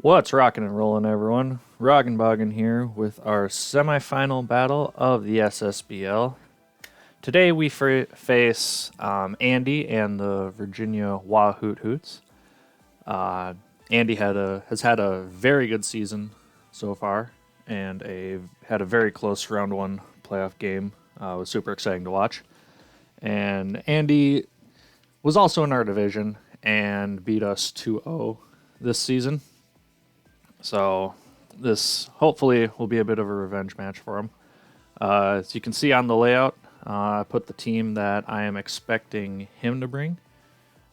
What's rockin' and rollin', everyone? Rockin' Boggin here with our semifinal battle of the SSBL. Today we face Andy and the Virginia Wahoothoots. Andy has had a very good season so far, and had a very close round one playoff game. It was super exciting to watch. And Andy was also in our division and beat us 2-0 this season. So this hopefully will be a bit of a revenge match for him. As you can see on the layout, I put the team that I am expecting him to bring,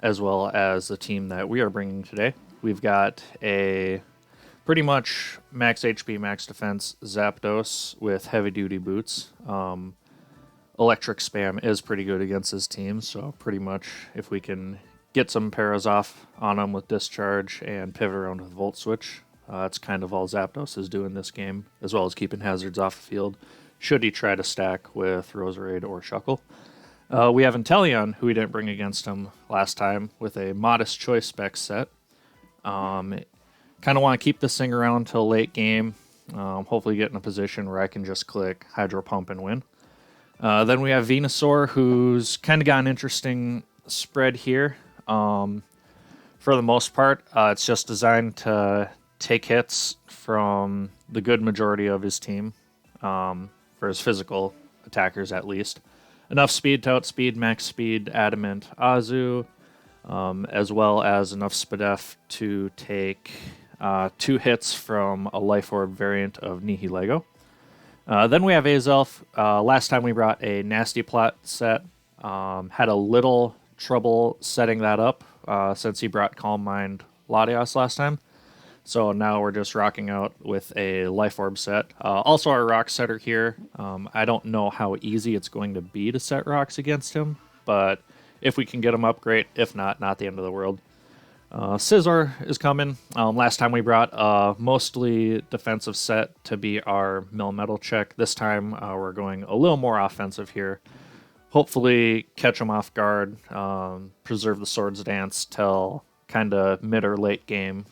as well as the team that we are bringing today. We've got a pretty much max HP, max defense Zapdos with heavy-duty boots. Electric Spam is pretty good against his team, so pretty much if we can get some paras off on him with Discharge and pivot around with Volt Switch, that's kind of all Zapdos is doing this game, as well as keeping hazards off the field, should he try to stack with Roserade or Shuckle. We have Inteleon, who we didn't bring against him last time, with a Modest Choice spec set. Kind of want to keep this thing around until late game, hopefully get in a position where I can just click Hydro Pump and win. Then we have Venusaur, who's kind of got an interesting spread here. For the most part, it's just designed to take hits from the good majority of his team, for his physical attackers at least. Enough speed to outspeed max speed Adamant Azu, as well as enough Spadef to take 2 hits from a Life Orb variant of Nihilego. Then we have Azelf. Last time we brought a Nasty Plot set. Had a little trouble setting that up since he brought Calm Mind Latias last time. So now we're just rocking out with a Life Orb set. Also our Rock setter here. I don't know how easy it's going to be to set rocks against him, but if we can get him up, great. If not the end of the world. Scizor is coming. Last time we brought a mostly defensive set to be our Melmetal check. This time we're going a little more offensive here. Hopefully catch him off guard, preserve the Swords Dance till kind of mid or late game,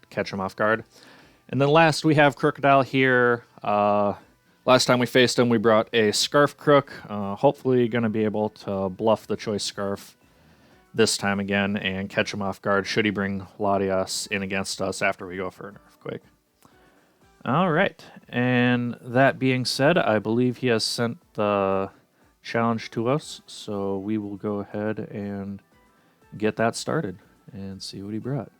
catch him off guard. And then last we have Crocodile here. Last time we faced him we brought a Scarf Crook. Hopefully going to be able to bluff the Choice Scarf this time again and catch him off guard should he bring Latias in against us after we go for an Earthquake. All right, and that being said, I believe he has sent the challenge to us, so we will go ahead and get that started and see what he brought.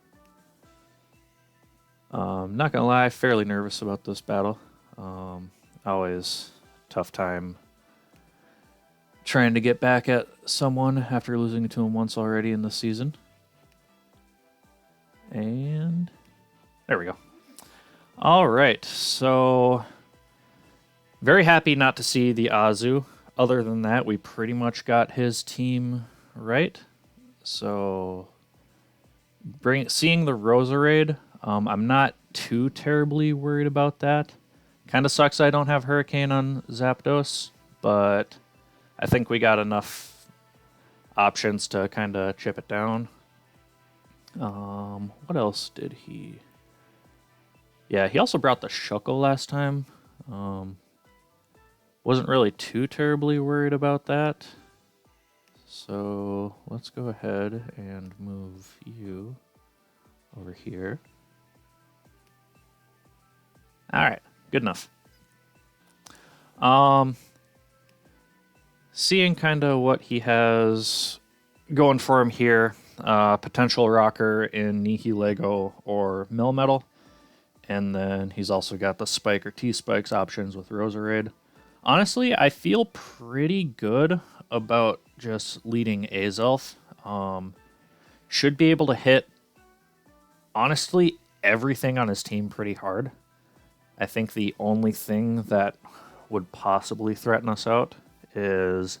Not gonna lie, fairly nervous about this battle. Always tough time trying to get back at someone after losing to him once already in the season. And there we go. All right, so very happy not to see the Azu. Other than that, we pretty much got his team right. So seeing the Roserade, I'm not too terribly worried about that. Kind of sucks I don't have Hurricane on Zapdos, but I think we got enough options to kind of chip it down. What else did he? Yeah, he also brought the Shuckle last time. Wasn't really too terribly worried about that. So let's go ahead and move you over here. All right, good enough. Seeing kind of what he has going for him here, potential rocker in Nihilego or Melmetal, and then he's also got the Spike or T-Spikes options with Roserade. Honestly, I feel pretty good about just leading Azelf. Should be able to hit, honestly, everything on his team pretty hard. I think the only thing that would possibly threaten us out is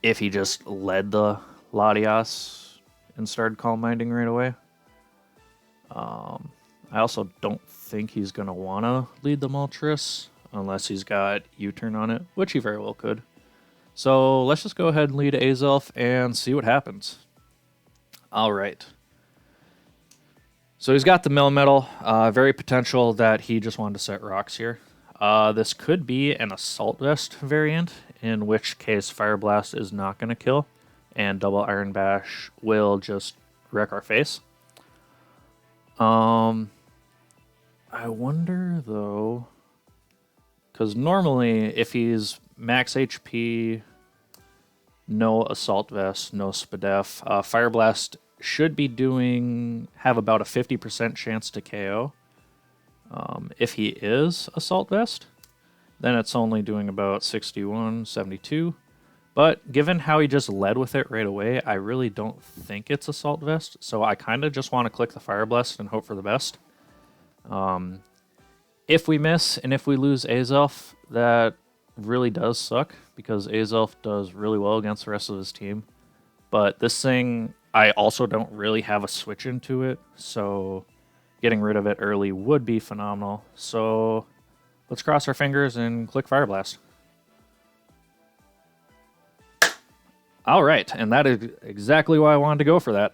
if he just led the Latias and started Calm Minding right away. I also don't think he's going to want to lead the Moltres unless he's got U-turn on it, which he very well could. So let's just go ahead and lead Azelf and see what happens. All right. So he's got the mill metal. Very potential that he just wanted to set rocks here. This could be an assault vest variant, in which case fire blast is not going to kill, and double iron bash will just wreck our face. I wonder though, because normally if he's max HP, no assault vest, no spadef, fire blast should have about a 50% chance to KO. If he is assault vest, then it's only doing about 61, 72. But given how he just led with it right away, I really don't think it's assault vest. So I kind of just want to click the fire blast and hope for the best. If we miss and if we lose Azelf, that really does suck because Azelf does really well against the rest of his team. But this thing, I also don't really have a switch into it, so getting rid of it early would be phenomenal. So let's cross our fingers and click Fire Blast. All right, and that is exactly why I wanted to go for that.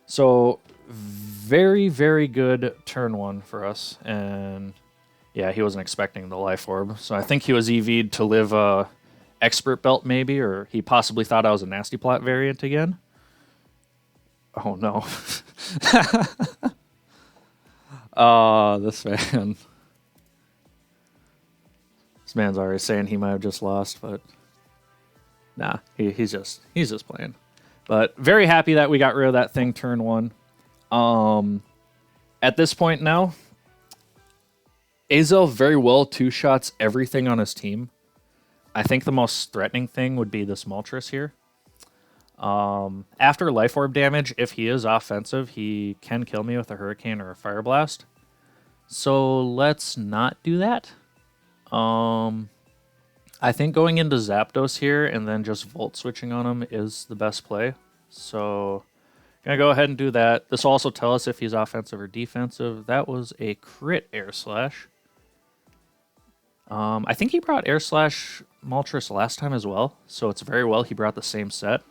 So very, very good turn one for us. And yeah, he wasn't expecting the life orb. So I think he was EV'd to live expert belt maybe, or he possibly thought I was a nasty plot variant again. Oh no. This man. This man's already saying he might have just lost, but nah, he's just playing. But very happy that we got rid of that thing turn one. At this point now, Azel very well two-shots everything on his team. I think the most threatening thing would be this Moltres here. After Life Orb damage, if he is offensive, he can kill me with a Hurricane or a Fire Blast. So let's not do that. I think going into Zapdos here and then just Volt switching on him is the best play. So gonna go ahead and do that. This will also tell us if he's offensive or defensive. That was a crit Air Slash. I think he brought Air Slash Moltres last time as well, so it's very well he brought the same set.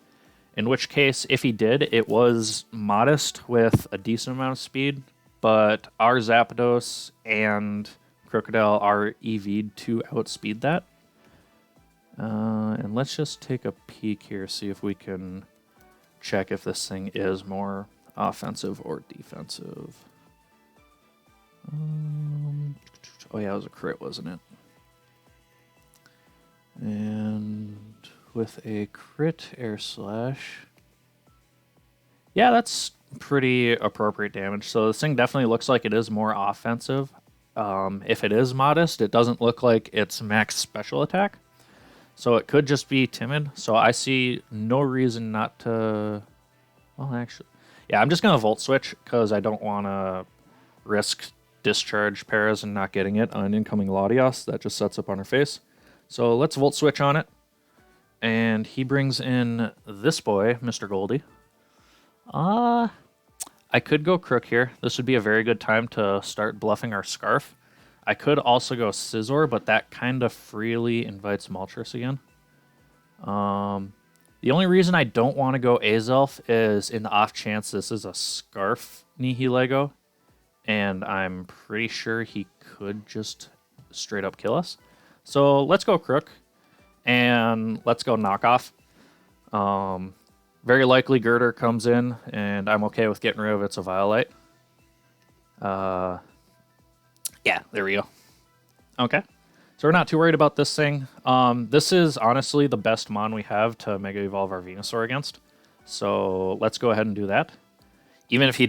In which case, if he did, it was modest with a decent amount of speed, but our Zapdos and Crocodile are EV'd to outspeed that. And let's just take a peek here, see if we can check if this thing is more offensive or defensive. Oh yeah, it was a crit, wasn't it? And with a crit Air Slash, yeah, that's pretty appropriate damage. So this thing definitely looks like it is more offensive. If it is modest, it doesn't look like it's max special attack. So it could just be timid. So I see no reason not to... Well, actually... Yeah, I'm just going to Volt Switch because I don't want to risk Discharge Paras and not getting it on an incoming Latios. That just sets up on her face. So let's Volt Switch on it. And he brings in this boy, Mr. Goldie. I could go Crook here. This would be a very good time to start bluffing our Scarf. I could also go Scizor, but that kind of freely invites Moltres again. The only reason I don't want to go Azelf is in the off chance this is a Scarf Nihilego, and I'm pretty sure he could just straight up kill us. So let's go Crook, and let's go Knockoff. Very likely Girder comes in, and I'm okay with getting rid of its Eviolite. Yeah, there we go. Okay. So we're not too worried about this thing. This is honestly the best Mon we have to Mega Evolve our Venusaur against. So let's go ahead and do that. Even if he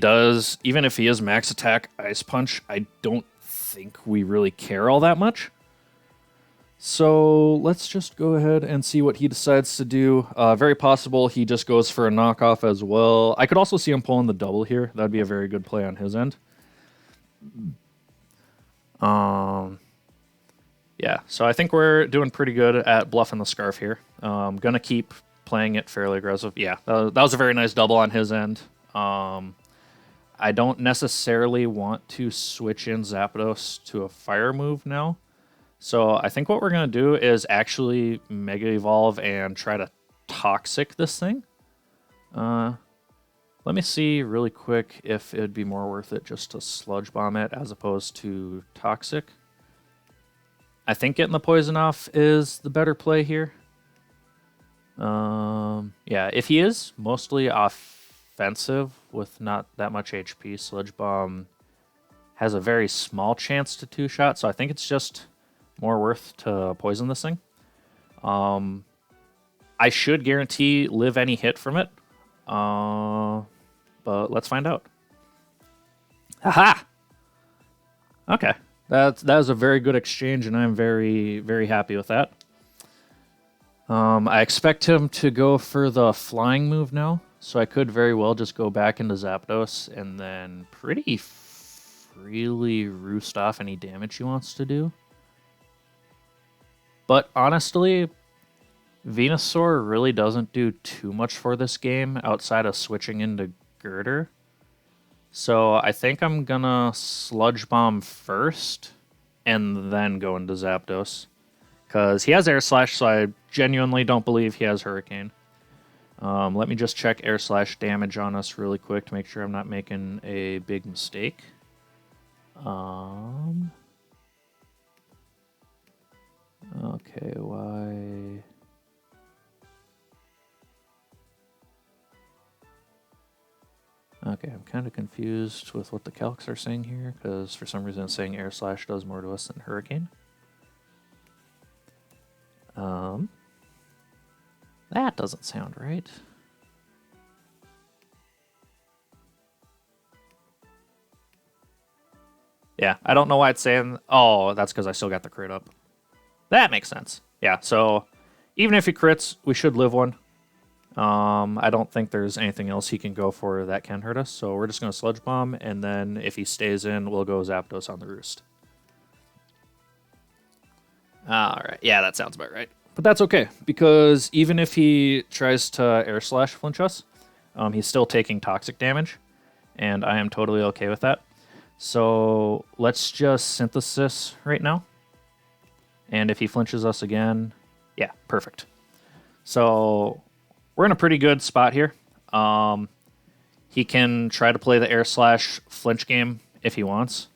is max attack Ice Punch, I don't think we really care all that much. So let's just go ahead and see what he decides to do. Very possible he just goes for a knockoff as well. I could also see him pulling the double here. That'd be a very good play on his end. Yeah, so I think we're doing pretty good at bluffing the Scarf here. Gonna keep playing it fairly aggressive. Yeah, that was a very nice double on his end. I don't necessarily want to switch in Zapdos to a fire move now. So I think what we're going to do is actually Mega Evolve and try to Toxic this thing. Let me see really quick if it'd be more worth it just to sludge bomb it as opposed to toxic. I think getting the poison off is the better play here. Yeah, if he is mostly offensive with not that much HP, Sludge Bomb has a very small chance to two-shot, so I think it's just more worth to poison this thing. I should guarantee live any hit from it, but let's find out. Haha! Okay, that was a very good exchange, and I'm very, very happy with that. I expect him to go for the flying move now, so I could very well just go back into Zapdos and then pretty freely roost off any damage he wants to do. But honestly, Venusaur really doesn't do too much for this game outside of switching into Girder. So I think I'm gonna Sludge Bomb first and then go into Zapdos. Because he has Air Slash, so I genuinely don't believe he has Hurricane. Let me just check Air Slash damage on us really quick to make sure I'm not making a big mistake. Okay, why... Okay, I'm kind of confused with what the calcs are saying here, because for some reason it's saying Air Slash does more to us than Hurricane. That doesn't sound right. Yeah, I don't know why it's saying... Oh, that's because I still got the crit up. That makes sense. Yeah, so even if he crits, we should live one. I don't think there's anything else he can go for that can hurt us, so we're just going to Sludge Bomb, and then if he stays in, we'll go Zapdos on the roost. Alright, yeah, that sounds about right. But that's okay, because even if he tries to Air Slash flinch us, he's still taking toxic damage, and I am totally okay with that. So let's just Synthesis right now. And if he flinches us again, yeah, perfect. So we're in a pretty good spot here. He can try to play the Air Slash flinch game if he wants.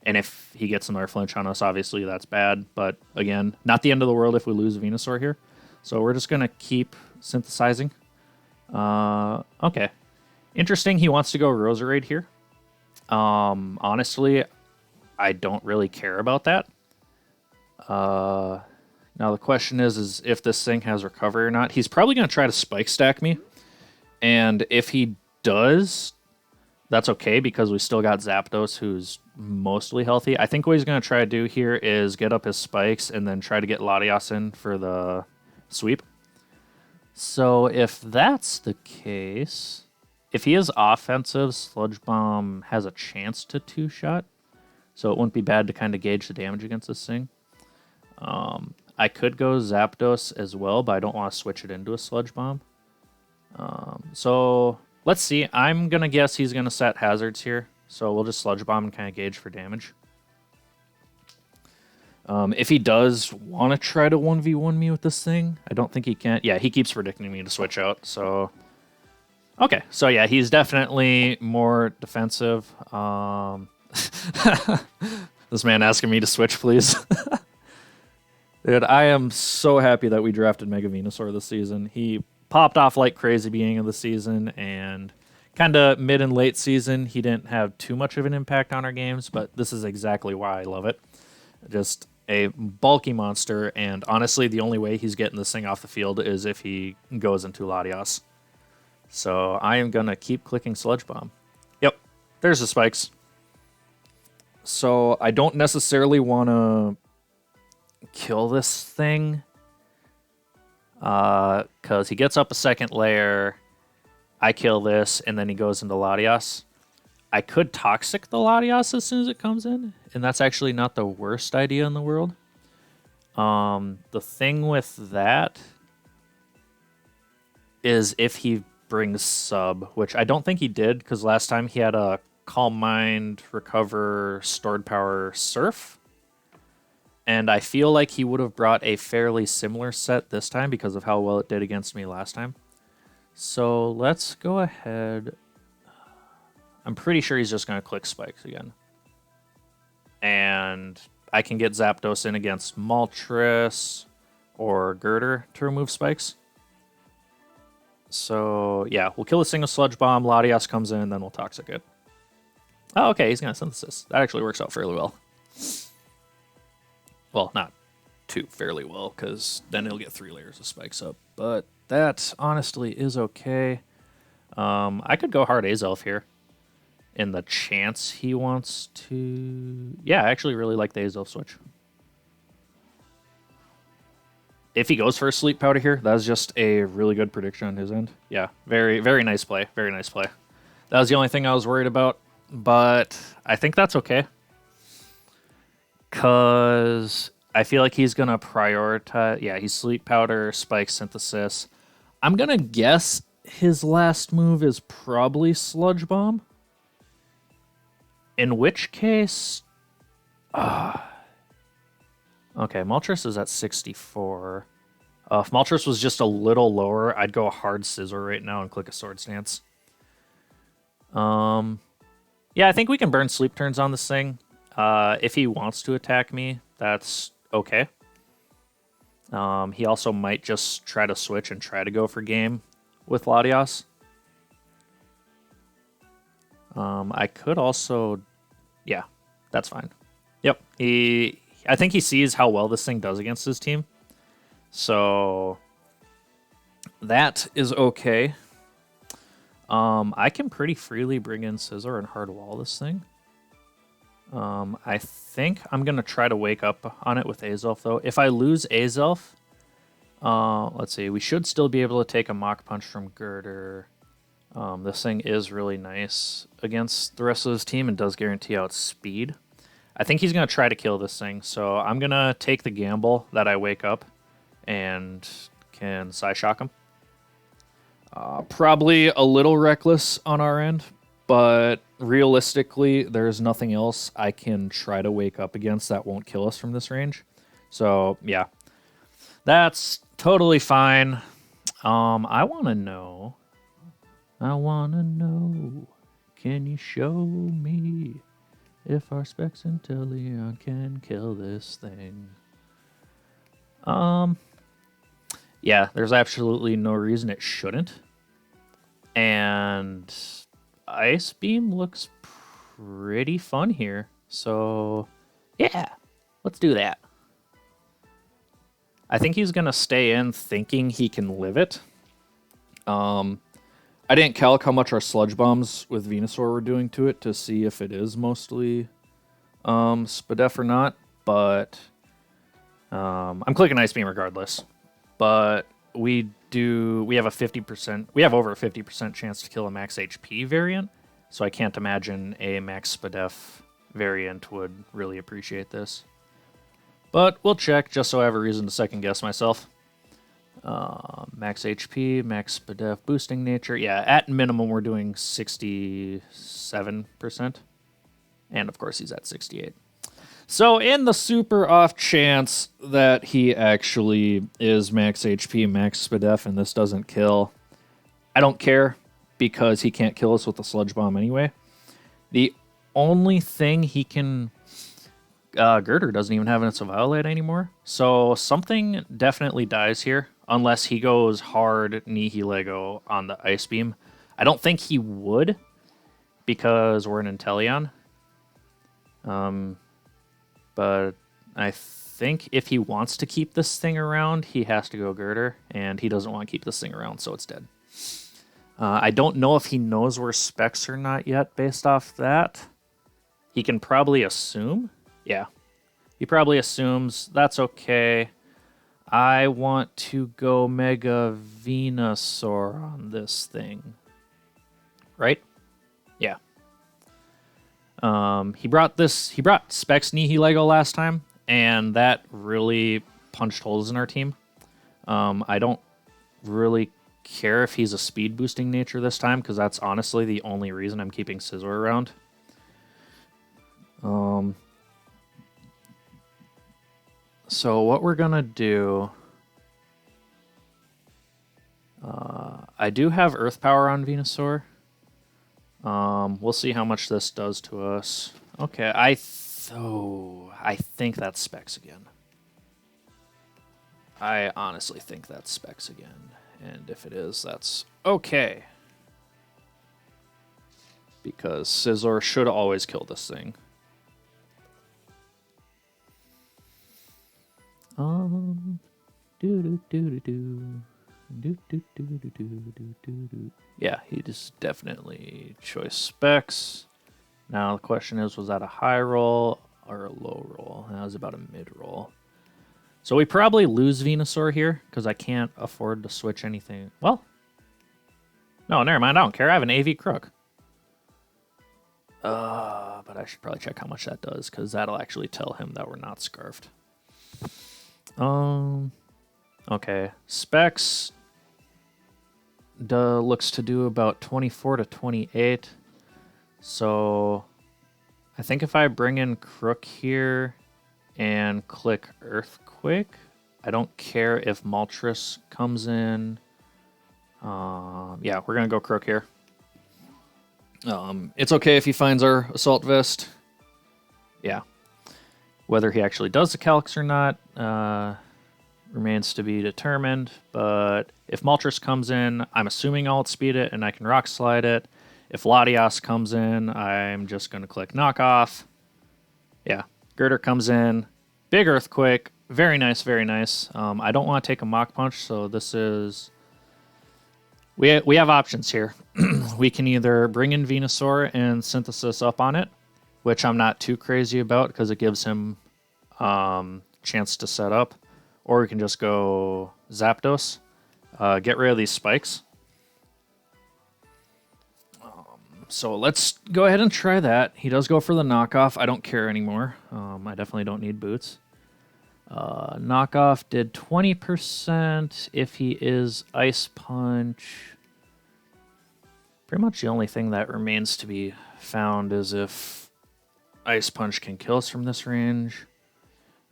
And if he gets another flinch on us, obviously that's bad. But again, not the end of the world if we lose Venusaur here. So we're just going to keep synthesizing. Okay. Interesting, he wants to go Roserade here. Honestly, I don't really care about that. Now the question is if this thing has recovery or not. He's probably going to try to Spike Stack me. And if he does, that's okay because we still got Zapdos who's mostly healthy. I think what he's going to try to do here is get up his spikes and then try to get Latias in for the sweep. So if that's the case, if he is offensive, Sludge Bomb has a chance to two-shot. So it wouldn't be bad to kind of gauge the damage against this thing. I could go Zapdos as well, but I don't want to switch it into a Sludge Bomb. So let's see. I'm going to guess he's going to set hazards here. So we'll just Sludge Bomb and kind of gauge for damage. If he does want to try to 1v1 me with this thing, I don't think he can. Yeah, he keeps predicting me to switch out. So, okay. So yeah, he's definitely more defensive. This man asking me to switch, please. Dude, I am so happy that we drafted Mega Venusaur this season. He popped off like crazy beginning of the season, and kind of mid and late season, he didn't have too much of an impact on our games, but this is exactly why I love it. Just a bulky monster, and honestly, the only way he's getting this thing off the field is if he goes into Latias. So I am going to keep clicking Sludge Bomb. Yep, there's the spikes. So I don't necessarily want to kill this thing because he gets up a second layer, I kill this, and then he goes into Latias. I could Toxic the Latias as soon as it comes in, and that's actually not the worst idea in the world. The thing with that is if he brings Sub, which I don't think he did, because last time he had a Calm Mind, Recover, Stored Power, Surf. And I feel like he would have brought a fairly similar set this time because of how well it did against me last time. So let's go ahead. I'm pretty sure he's just going to click spikes again. And I can get Zapdos in against Moltres or Girder to remove spikes. So, yeah, we'll kill a single Sludge Bomb, Latias comes in, and then we'll Toxic it. Oh, okay, he's going to Synthesis. That actually works out fairly well. Well, not too fairly well, because then he'll get 3 layers of spikes up. But that, honestly, is okay. I could go hard Azelf here. In the chance he wants to... Yeah, I actually really like the Azelf switch. If he goes for a Sleep Powder here, that's just a really good prediction on his end. Yeah, very, very nice play. Very nice play. That was the only thing I was worried about, but I think that's okay. Because I feel like he's going to prioritize... Yeah, he's Sleep Powder, Spike Synthesis. I'm going to guess his last move is probably Sludge Bomb. In which case... Okay, Moltres is at 64. If Moltres was just a little lower, I'd go a hard Scissor right now and click a Sword Stance. Yeah, I think we can burn Sleep Turns on this thing. If he wants to attack me, that's okay. He also might just try to switch and try to go for game with Latias. I could also... Yeah, that's fine. Yep, I think he sees how well this thing does against his team. So that is okay. I can pretty freely bring in Scissor and hard wall this thing. I think I'm going to try to wake up on it with Azelf, though. If I lose Azelf, let's see, we should still be able to take a Mach Punch from Girder. This thing is really nice against the rest of his team and does guarantee out speed. I think he's going to try to kill this thing, so I'm going to take the gamble that I wake up and can Psyshock him. Probably a little reckless on our end, but realistically, there's nothing else I can try to wake up against that won't kill us from this range. So, yeah, that's totally fine. I want to know, can you show me if our Specs Inteleon can kill this thing? Yeah, there's absolutely no reason it shouldn't. And Ice Beam looks pretty fun here. So, yeah, let's do that. I think he's going to stay in thinking he can live it. I didn't calc how much our Sludge Bombs with Venusaur were doing to it to see if it is mostly Spadef or not, but I'm clicking Ice Beam regardless. But we have over a 50% chance to kill a max HP variant, so I can't imagine a max Spadef variant would really appreciate this. But we'll check just so I have a reason to second guess myself. Max HP, max Spadef, boosting nature. Yeah, at minimum we're doing 67%. And of course he's at 68. So in the super off chance that he actually is max HP, max Spadef, and this doesn't kill, I don't care because he can't kill us with the Sludge Bomb anyway. The only thing he can... Girder doesn't even have its Violate anymore. So something definitely dies here. Unless he goes hard Nihilego on the Ice Beam. I don't think he would, because we're an Inteleon. But I think if he wants to keep this thing around, he has to go Girder, and he doesn't want to keep this thing around, so it's dead. I don't know if he knows we're Specs or not yet based off that. He can probably assume. Yeah, he probably assumes. That's okay. I want to go Mega Venusaur on this thing. Right? Yeah. He brought Specs Nihilego last time, and that really punched holes in our team. I don't really care if he's a speed boosting nature this time, because that's honestly the only reason I'm keeping Scizor around. So what we're gonna do... I do have Earth Power on Venusaur. We'll see how much this does to us. Okay, I think that's Specs again. I honestly think that's Specs again. And if it is, that's okay. Because Scizor should always kill this thing. Yeah, he just definitely choice Specs. Now the question is, was that a high roll or a low roll? That was about a mid roll. So we probably lose Venusaur here because I can't afford to switch anything. Well, no, never mind. I don't care. I have an AV Crook. But I should probably check how much that does because that'll actually tell him that we're not scarfed. Okay. Specs looks to do about 24 to 28. So I think if I bring in Crook here and click Earthquake, I don't care if Moltres comes in. Yeah, we're going to go Crook here. It's okay if he finds our Assault Vest. Yeah. Whether he actually does the Calx or not remains to be determined. But if Moltres comes in, I'm assuming I'll outspeed it and I can Rock Slide it. If Latias comes in, I'm just going to click Knock Off. Yeah. Girder comes in. Big Earthquake. Very nice, very nice. I don't want to take a Mach Punch, so this is... We have options here. We can either bring in Venusaur and Synthesis up on it, which I'm not too crazy about because it gives him chance to set up, or we can just go Zapdos, get rid of these spikes. So let's go ahead and try that. He does go for the knockoff. I don't care anymore. I definitely don't need boots. Knockoff did 20% if he is Ice Punch. Pretty much the only thing that remains to be found is if Ice Punch can kill us from this range.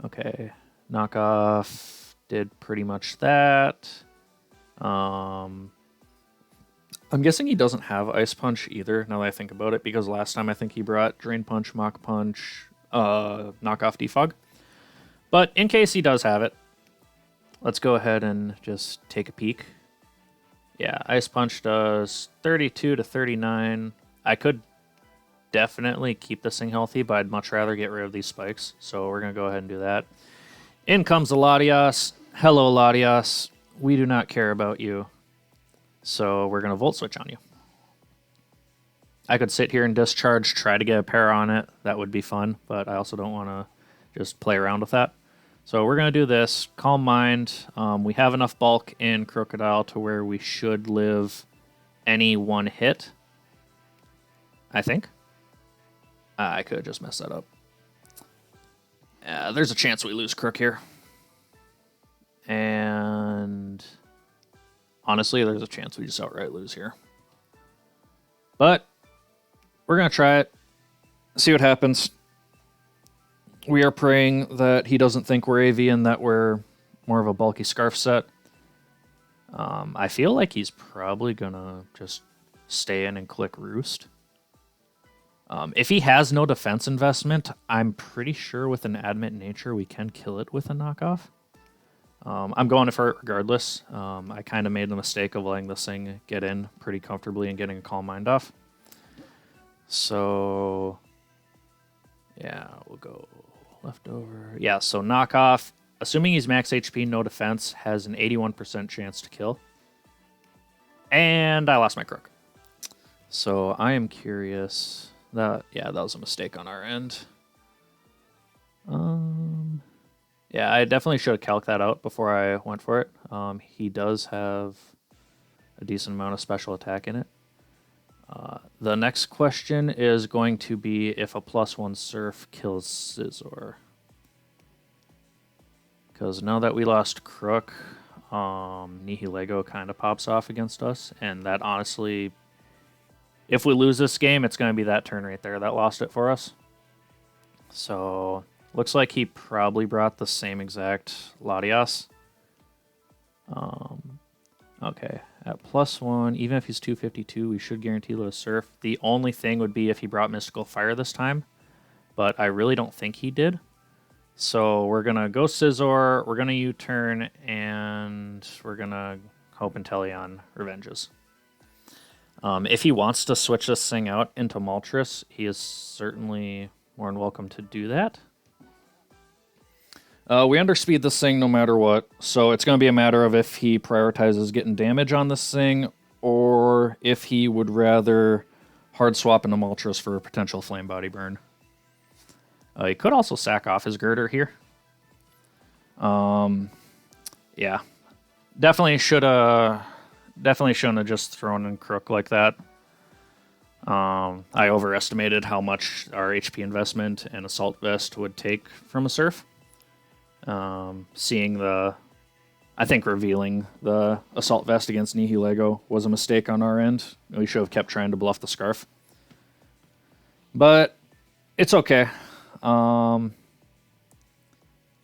Okay, Knockoff did pretty much that. I'm guessing he doesn't have Ice Punch either, now that I think about it, because last time I think he brought Drain Punch, Mach Punch, Knockoff Defog. But in case he does have it, let's go ahead and just take a peek. Yeah, Ice Punch does 32 to 39. I could definitely keep this thing healthy, but I'd much rather get rid of these spikes. So we're going to go ahead and do that. In comes the Latias. Hello, Latias. We do not care about you. So we're going to Volt Switch on you. I could sit here and discharge, try to get a pair on it. That would be fun, but I also don't want to just play around with that. So we're going to do this. Calm Mind. We have enough bulk in Crocodile to where we should live any one hit. I think. I could have just messed that up. There's a chance we lose Crook here. And honestly, there's a chance we just outright lose here. But we're going to try it. See what happens. We are praying that he doesn't think we're AV and that we're more of a bulky Scarf set. I feel like he's probably going to just stay in and click Roost. If he has no defense investment, I'm pretty sure with an Adamant Nature we can kill it with a knockoff. I'm going for it regardless. I kind of made the mistake of letting this thing get in pretty comfortably and getting a Calm Mind off. So, yeah, we'll go leftover. Yeah, so knockoff, assuming he's max HP, no defense, has an 81% chance to kill. And I lost my Crook. So I am curious. That was a mistake on our end. Yeah, I definitely should have calced that out before I went for it. He does have a decent amount of special attack in it. The next question is going to be if a +1 Surf kills Scizor. Because now that we lost Crook, Nihilego kind of pops off against us. And that honestly, if we lose this game, it's going to be that turn right there that lost it for us. So, looks like he probably brought the same exact Latias. Okay, At +1, even if he's 252, we should guarantee low surf. The only thing would be if he brought Mystical Fire this time, but I really don't think he did. So we're going to go Scizor, we're going to U-turn, and we're going to hope Inteleon revenges. If he wants to switch this thing out into Moltres, he is certainly more than welcome to do that. We underspeed this thing no matter what, so it's going to be a matter of if he prioritizes getting damage on this thing, or if he would rather hard swap into Moltres for a potential Flame Body burn. He could also sack off his Girder here. Yeah. Definitely shouldn't have just thrown in Crook like that. I overestimated how much our HP investment and Assault Vest would take from a Surf. I think revealing the Assault Vest against Nihilego was a mistake on our end. We should have kept trying to bluff the Scarf. But it's okay.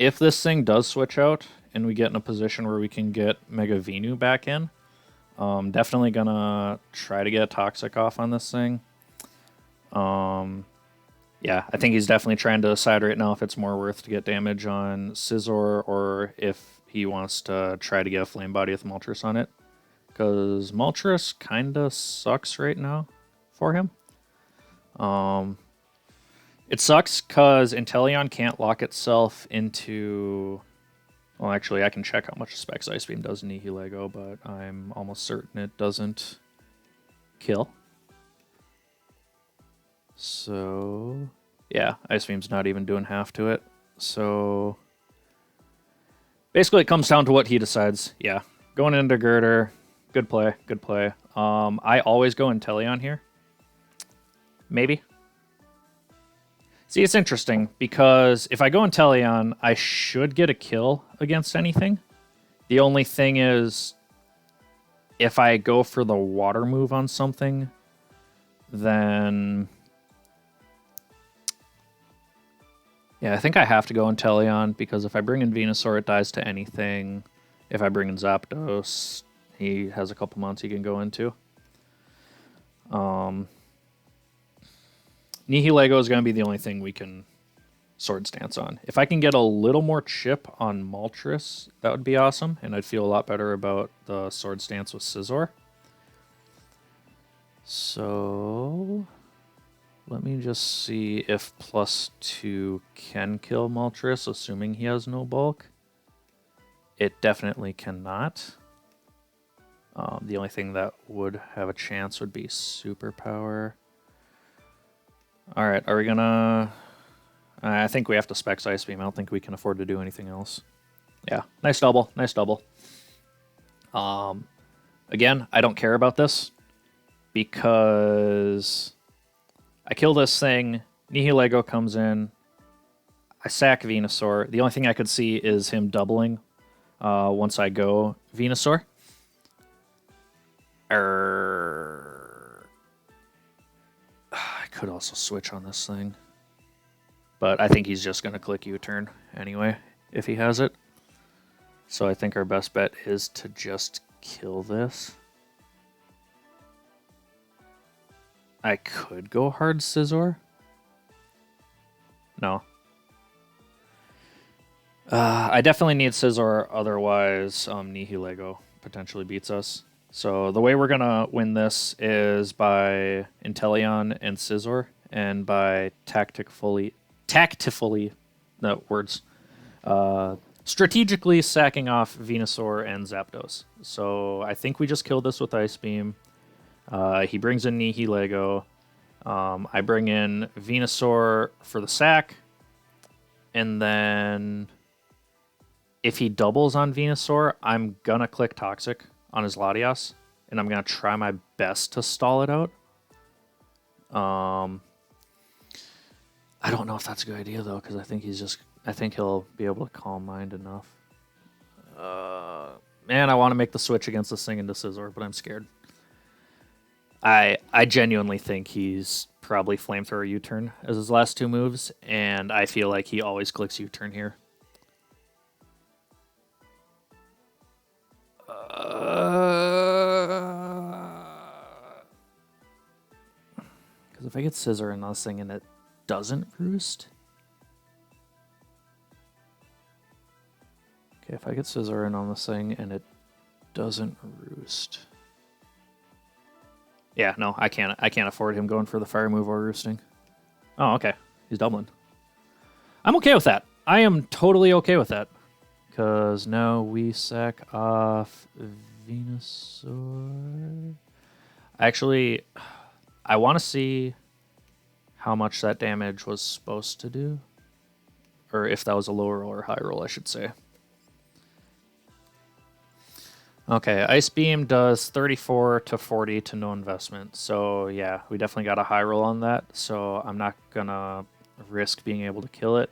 If this thing does switch out and we get in a position where we can get Mega Venu back in, definitely gonna try to get a Toxic off on this thing. Yeah, I think he's definitely trying to decide right now if it's more worth to get damage on Scizor or if he wants to try to get a Flame Body with Moltres on it. Because Moltres kind of sucks right now for him. It sucks because Inteleon can't lock itself into... Well, actually, I can check how much Specs Ice Beam does in Nihilego, but I'm almost certain it doesn't kill. So, yeah, Ice Beam's not even doing half to it. So, basically it comes down to what he decides. Yeah, going into Girder, good play, good play. I always go Inteleon here. Maybe. See, it's interesting, because if I go Inteleon, I should get a kill against anything. The only thing is, if I go for the water move on something, then... Yeah, I think I have to go Inteleon, because if I bring in Venusaur, it dies to anything. If I bring in Zapdos, he has a couple months he can go into. Nihilego is going to be the only thing we can Sword Stance on. If I can get a little more chip on Moltres, that would be awesome, and I'd feel a lot better about the Sword Stance with Scizor. So... let me just see if +2 can kill Moltres, assuming he has no bulk. It definitely cannot. The only thing that would have a chance would be Superpower. Alright, are we gonna... I think we have to Specs Ice Beam. I don't think we can afford to do anything else. Yeah, nice double, nice double. Again, I don't care about this, because... I kill this thing, Nihilego comes in, I sack Venusaur. The only thing I could see is him doubling once I go Venusaur. I could also switch on this thing. But I think he's just going to click U-turn anyway, if he has it. So I think our best bet is to just kill this. I could go hard Scizor. No. I definitely need Scizor, otherwise Nihilego potentially beats us. So the way we're going to win this is by Inteleon and Scizor, and by tactfully, strategically sacking off Venusaur and Zapdos. So I think we just killed this with Ice Beam. He brings in Nihilego. I bring in Venusaur for the sack. And then if he doubles on Venusaur, I'm going to click Toxic on his Latias. And I'm going to try my best to stall it out. I don't know if that's a good idea, though, because I think he'll be able to Calm Mind enough. Man, I want to make the switch against this thing into Scizor, but I'm scared. I genuinely think he's probably Flamethrower U-turn as his last two moves, and I feel like he always clicks U-turn here. if I get Scissor in this thing and it doesn't roost... Okay, if I get Scissor in on this thing and it doesn't roost... Yeah, no, I can't afford him going for the fire move or roosting. Oh, okay. He's doubling. I'm okay with that. I am totally okay with that. Because now we sack off Venusaur. Actually, I want to see how much that damage was supposed to do. Or if that was a low roll or high roll, I should say. Okay, Ice Beam does 34 to 40 to no investment. So yeah, we definitely got a high roll on that. So I'm not gonna risk being able to kill it.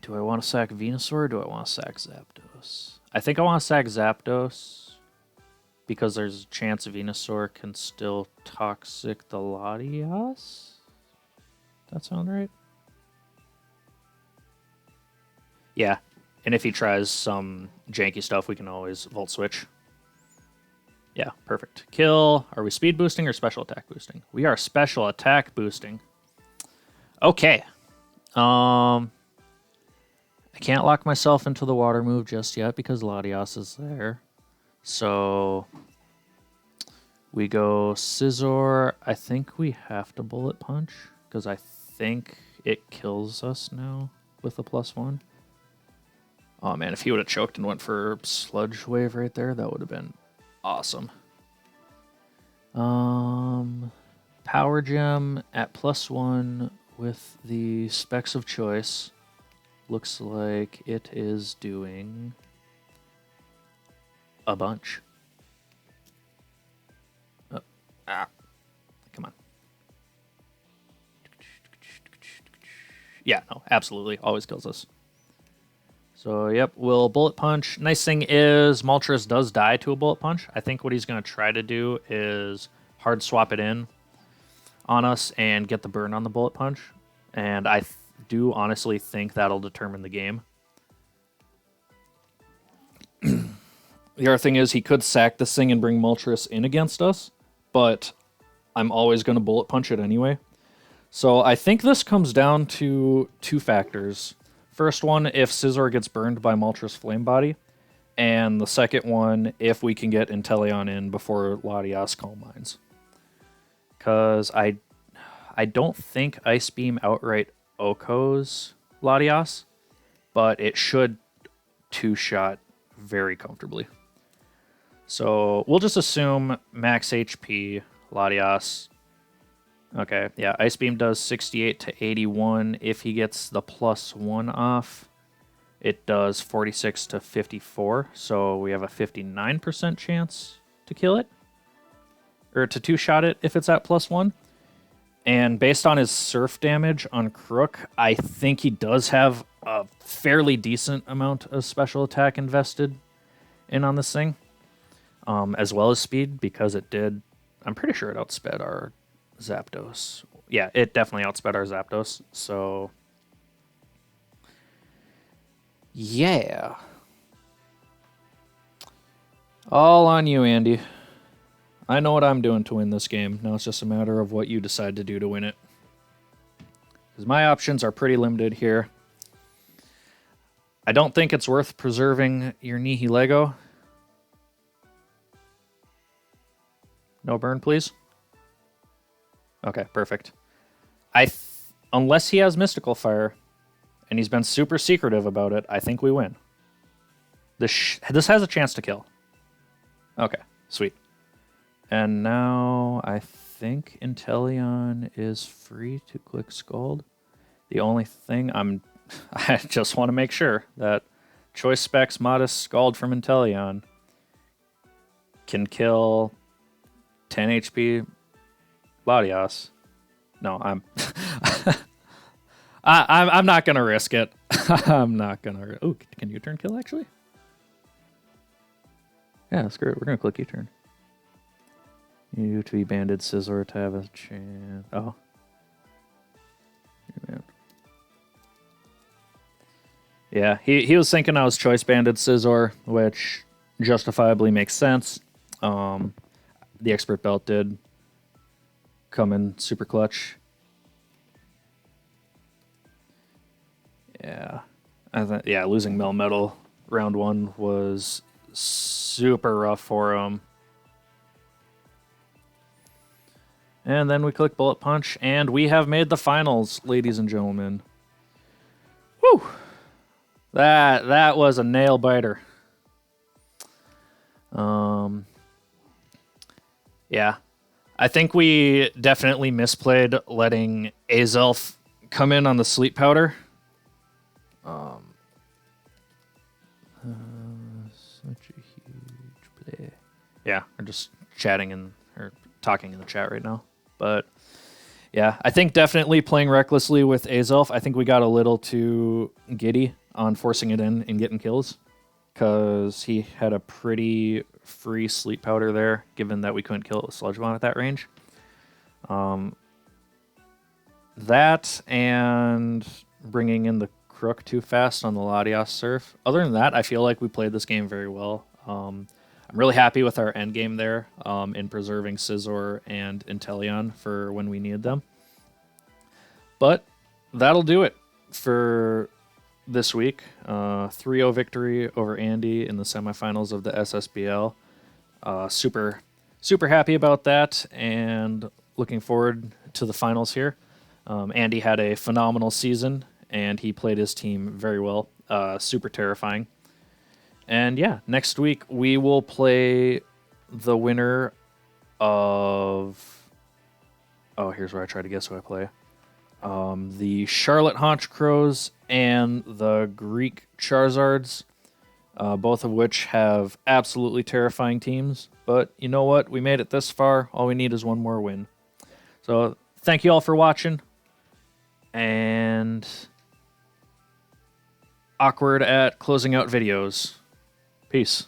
Do I want to sack Venusaur or do I want to sack Zapdos? I think I want to sack Zapdos because there's a chance Venusaur can still toxic the Latias. That sound right? Yeah. And if he tries some janky stuff, we can always Volt Switch. Yeah, perfect. Kill. Are we speed boosting or special attack boosting? We are special attack boosting. Okay. I can't lock myself into the water move just yet because Latias is there. So we go Scizor. I think we have to Bullet Punch because I think it kills us now with a +1. Oh, man, if he would have choked and went for Sludge Wave right there, that would have been awesome. Power Gem at +1 with the Specs of Choice. Looks like it is doing a bunch. Oh, come on. Yeah, no, absolutely. Always kills us. So, yep, we'll Bullet Punch. Nice thing is Moltres does die to a Bullet Punch. I think what he's going to try to do is hard swap it in on us and get the burn on the Bullet Punch. And I do honestly think that'll determine the game. The other thing is he could sack this thing and bring Moltres in against us, but I'm always going to Bullet Punch it anyway. So I think this comes down to two factors. First one, if Scizor gets burned by Moltres Flame Body, and the second one, if we can get Inteleon in before Latias Calm Minds. Because I don't think Ice Beam outright Oko's Latias, but it should two-shot very comfortably. So we'll just assume max HP Latias. Okay, yeah, Ice Beam does 68 to 81. If he gets the +1 off, it does 46 to 54. So we have a 59% chance to kill it. Or to two-shot it if it's at +1. And based on his Surf damage on Crook, I think he does have a fairly decent amount of special attack invested in on this thing. As well as speed, because it did... I'm pretty sure it outsped our Zapdos. Yeah, it definitely outsped our Zapdos. So, yeah. All on you, Andy. I know what I'm doing to win this game. Now it's just a matter of what you decide to do to win it. Because my options are pretty limited here. I don't think it's worth preserving your Nihilego. No burn, please. Okay, perfect. Unless he has Mystical Fire, and he's been super secretive about it, I think we win. This has a chance to kill. Okay, sweet. And now I think Inteleon is free to click Scald. The only thing I just want to make sure that Choice Specs Modest Scald from Inteleon can kill 10 HP Latias. No, I'm not gonna risk it. I'm not gonna. Oh, can U-turn kill actually? Yeah, screw it. We're gonna click U-turn. You to be banded Scizor to have a chance. Oh, man. Yeah, he was thinking I was choice banded Scizor, which justifiably makes sense. The expert belt did come in super clutch. Yeah. Yeah, losing Melmetal round 1 was super rough for him. And then we click Bullet Punch, and we have made the finals, ladies and gentlemen. Whew! That was a nail biter. Yeah. I think we definitely misplayed letting Azelf come in on the sleep powder. Such a huge play. Yeah, we're just chatting or talking in the chat right now. But yeah, I think definitely playing recklessly with Azelf. I think we got a little too giddy on forcing it in and getting kills, because he had a pretty free sleep powder there, given that we couldn't kill it with Sludge Bomb at that range. That and bringing in the Crook too fast on the Latias Surf. Other than that, I feel like we played this game very well. I'm really happy with our end game there in preserving Scizor and Inteleon for when we needed them. But that'll do it for this week. 3-0 victory over Andy in the semifinals of the SSBL. Super happy about that and looking forward to the finals here. Andy had a phenomenal season and he played his team very well. Super terrifying. And yeah, next week we will play the winner of... Oh, here's where I try to guess who I play. The Charlotte Haunch Crows and the Greek Charizards, both of which have absolutely terrifying teams. But you know what? We made it this far. All we need is one more win. So thank you all for watching. And awkward at closing out videos. Peace.